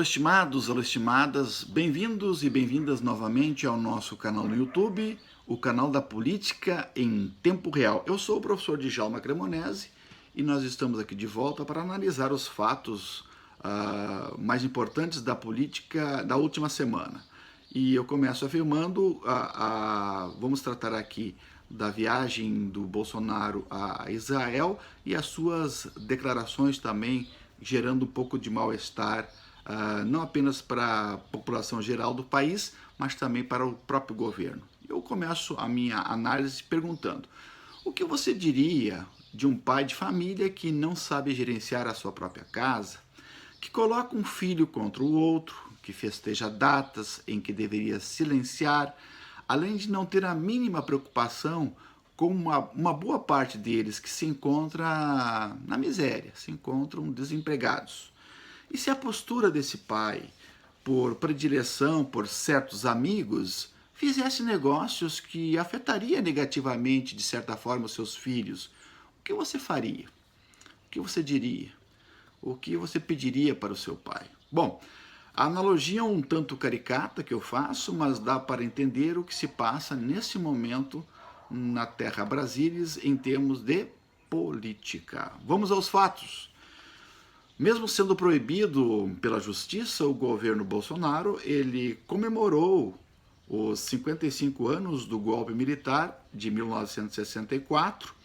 estimados, alô estimadas, bem-vindos e bem-vindas novamente ao nosso canal no YouTube, o canal da Política em Tempo Real. Eu sou o professor Djalma Cremonese e nós estamos aqui de volta para analisar os fatos mais importantes da política da última semana. E eu começo afirmando, vamos tratar aqui da viagem do Bolsonaro a Israel e as suas declarações também gerando um pouco de mal-estar, não apenas para a população geral do país, mas também para o próprio governo. Eu começo a minha análise perguntando: o que você diria de um pai de família que não sabe gerenciar a sua própria casa, que coloca um filho contra o outro, que festeja datas em que deveria silenciar, além de não ter a mínima preocupação com uma boa parte deles que se encontra na miséria, se encontram desempregados? E se a postura desse pai, por predileção por certos amigos, fizesse negócios que afetaria negativamente, de certa forma, os seus filhos, o que você faria? O que você diria? O que você pediria para o seu pai? Bom, a analogia é um tanto caricata que eu faço, mas dá para entender o que se passa nesse momento na Terra Brasília em termos de política. Vamos aos fatos. Mesmo sendo proibido pela justiça, o governo Bolsonaro, ele comemorou os 55 anos do golpe militar de 1964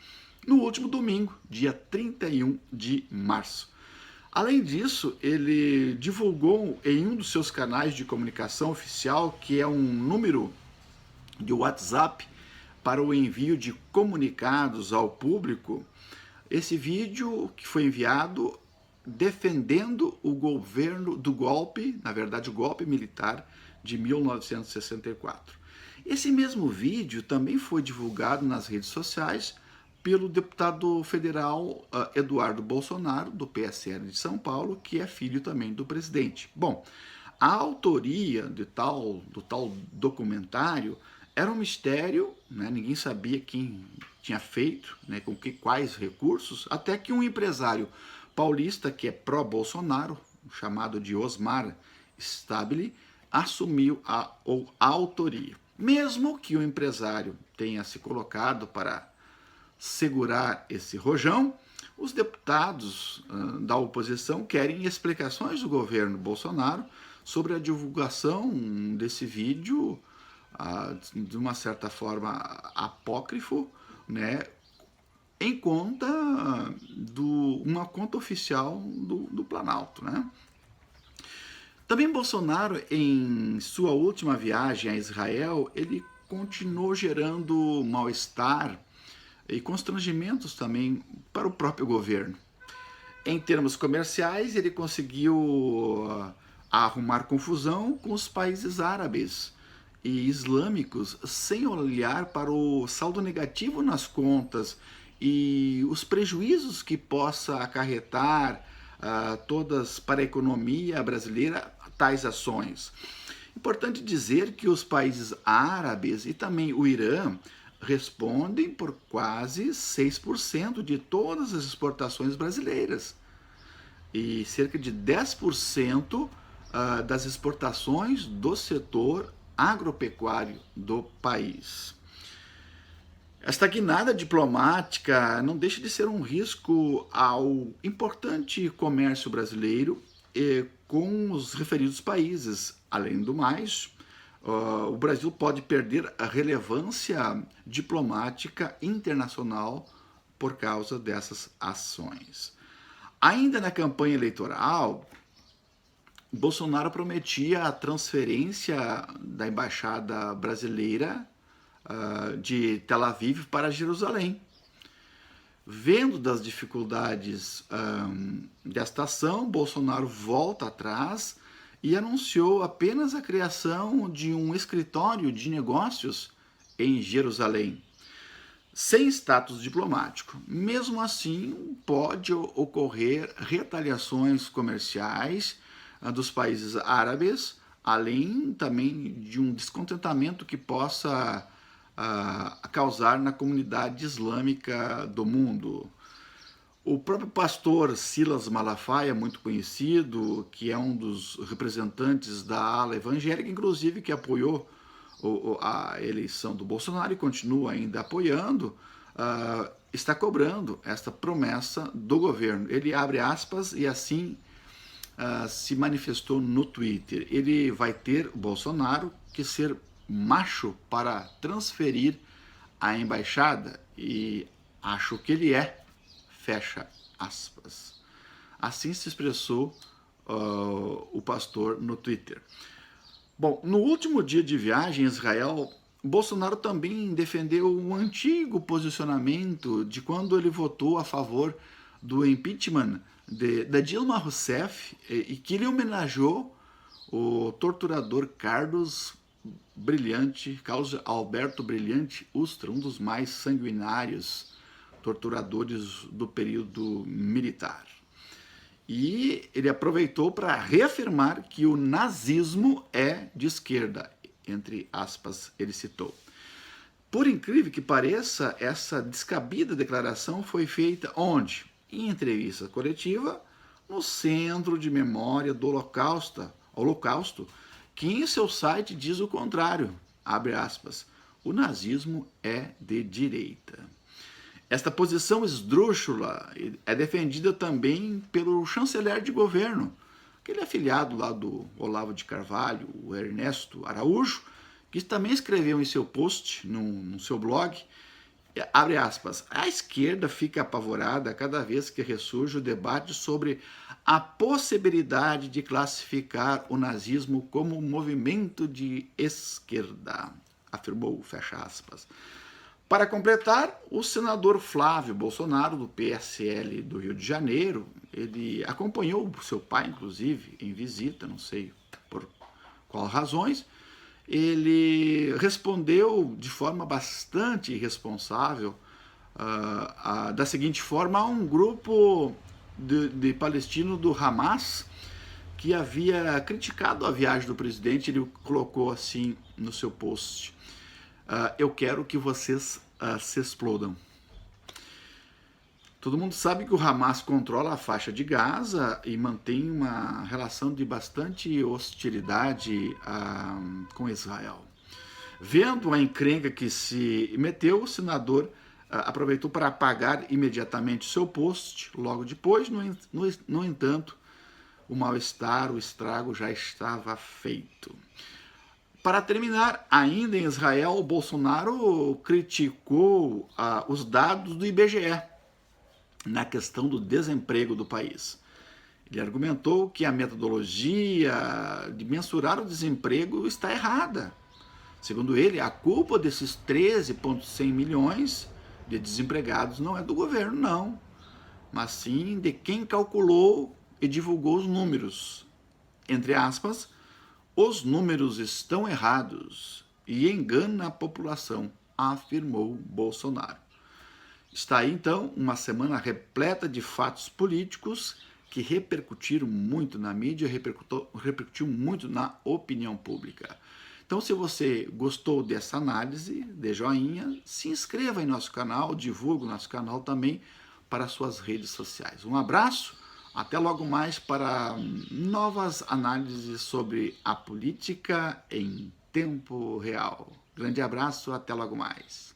no último domingo, dia 31 de março. Além disso, ele divulgou em um dos seus canais de comunicação oficial, que é um número de WhatsApp para o envio de comunicados ao público, esse vídeo que foi enviado defendendo o governo do golpe, na verdade o golpe militar de 1964. Esse mesmo vídeo também foi divulgado nas redes sociais pelo deputado federal Eduardo Bolsonaro, do PSL de São Paulo, que é filho também do presidente. Bom, a autoria do tal documentário era um mistério, né? Ninguém sabia quem tinha feito, né? Quais recursos, até que um empresário paulista, que é pró-Bolsonaro, chamado de Osmar Stabile, assumiu a autoria. Mesmo que o empresário tenha se colocado para segurar esse rojão, os deputados da oposição querem explicações do governo Bolsonaro sobre a divulgação desse vídeo, de uma certa forma apócrifo, né, em conta uma conta oficial do Planalto, né? Também Bolsonaro, em sua última viagem a Israel, ele continuou gerando mal-estar e constrangimentos também para o próprio governo. Em termos comerciais, ele conseguiu arrumar confusão com os países árabes e islâmicos, sem olhar para o saldo negativo nas contas e os prejuízos que possa acarretar todas para a economia brasileira tais ações. Importante dizer que os países árabes e também o Irã respondem por quase 6% de todas as exportações brasileiras e cerca de 10% das exportações do setor agropecuário do país. Esta guinada diplomática não deixa de ser um risco ao importante comércio brasileiro com os referidos países. Além do mais, o Brasil pode perder a relevância diplomática internacional por causa dessas ações. Ainda na campanha eleitoral, Bolsonaro prometia a transferência da embaixada brasileira de Tel Aviv para Jerusalém. Vendo das dificuldades desta ação, Bolsonaro volta atrás e anunciou apenas a criação de um escritório de negócios em Jerusalém, sem status diplomático. Mesmo assim, pode ocorrer retaliações comerciais dos países árabes, além também de um descontentamento que possa causar na comunidade islâmica do mundo. O próprio pastor Silas Malafaia, muito conhecido, que é um dos representantes da ala evangélica, inclusive que apoiou a eleição do Bolsonaro e continua ainda apoiando, está cobrando esta promessa do governo. Ele abre aspas e assim se manifestou no Twitter. Ele vai ter, o Bolsonaro, que ser macho para transferir a embaixada e acho que ele é, fecha aspas. Assim se expressou o pastor no Twitter. Bom, no último dia de viagem em Israel, Bolsonaro também defendeu um antigo posicionamento de quando ele votou a favor do impeachment da Dilma Rousseff e que ele homenageou o torturador Carlos Alberto Brilhante Ustra, um dos mais sanguinários torturadores do período militar. E ele aproveitou para reafirmar que o nazismo é de esquerda, entre aspas, ele citou. Por incrível que pareça, essa descabida declaração foi feita onde? Em entrevista coletiva no Centro de Memória do Holocausto, que em seu site diz o contrário, abre aspas, o nazismo é de direita. Esta posição esdrúxula é defendida também pelo chanceler de governo, aquele afiliado lá do Olavo de Carvalho, o Ernesto Araújo, que também escreveu em seu post, no seu blog, abre aspas, a esquerda fica apavorada cada vez que ressurge o debate sobre a possibilidade de classificar o nazismo como um movimento de esquerda, afirmou, fecha aspas. Para completar, o senador Flávio Bolsonaro, do PSL do Rio de Janeiro, ele acompanhou seu pai, inclusive, em visita, não sei por qual razões, ele respondeu de forma bastante irresponsável, da seguinte forma, a um grupo de palestinos do Hamas que havia criticado a viagem do presidente. Ele colocou assim no seu post, eu quero que vocês se explodam. Todo mundo sabe que o Hamas controla a faixa de Gaza e mantém uma relação de bastante hostilidade com Israel. Vendo a encrenca que se meteu, o senador aproveitou para apagar imediatamente seu post. Logo depois, no entanto, o mal-estar, o estrago já estava feito. Para terminar, ainda em Israel, Bolsonaro criticou os dados do IBGE na questão do desemprego do país. Ele argumentou que a metodologia de mensurar o desemprego está errada. Segundo ele, a culpa desses 13,100 milhões de desempregados não é do governo, não, mas sim de quem calculou e divulgou os números. Entre aspas, os números estão errados e enganam a população, afirmou Bolsonaro. Está aí, então, uma semana repleta de fatos políticos que repercutiram muito na mídia, repercutiu muito na opinião pública. Então, se você gostou dessa análise, dê joinha, se inscreva em nosso canal, divulgue o nosso canal também para suas redes sociais. Um abraço, até logo mais para novas análises sobre a política em tempo real. Grande abraço, até logo mais.